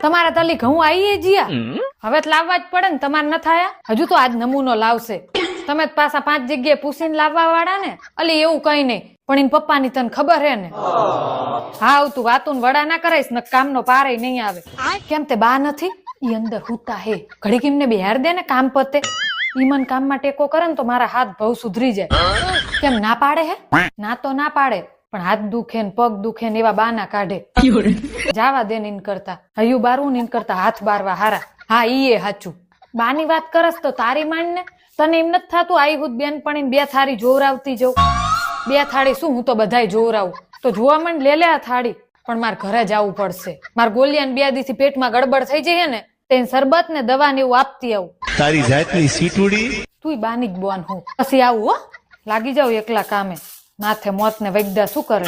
તમારા તલી ઘઉં આવી જીયા હવે તો લાવવા જ પડે ને, તમારે ન થાયા? હજુ તો આજ નમૂનો લાવશે. તમે જ પાછા 5 જગ્યાએ પૂછીને લાવવા વાળા ને. અલી એવું કઈ નહીં, પણ એન પપ્પાની તને ખબર હે ને. હા તું વાતું વડા ના કરાઈશ ને કામનો પારે નહીં આવે. કેમ તે બા નથી? ઈ અંદર હુતા હે, ઘડીક એમને બેહાર દે ને કામ પતે. ઈ મન કામમાં ટેકો કરે ને તો મારા હાથ ભવ સુધરી જાય. કેમ ના પાડે હે? ના તો ના પાડે, પણ હાથ દુખે ને પગ દુખે ને એવા બાના કાઢે. જાવા દે ને કરતા હયું બારવું ને કરતા હાથ બારવા હારા. હા ઈ એ હાચું. બાની વાત કરસ તો તારી માંડ ને. તને એમ નથી થતું આઈ હું બેનપણી 2 થાળી જોવરાવતી જઉં? 2 થાળી શું, હું તો બધાય જોવરાવું. તો જોવા માંડ લે આ થાળી. પણ મારે ઘરે જવું પડશે. માર ગોલિયાને 2 દીથી પેટમાં ગડબડ થઈ જઈએ ને તેને શરબત ને દવા ને એવું આપતી આવું. તારી જાતની સીટુડી. તું બાની જ બોન હું પછી આવું હો. લાગી જાવ એકલા કામે. માથે મોત ને વૈગદા શું કરે?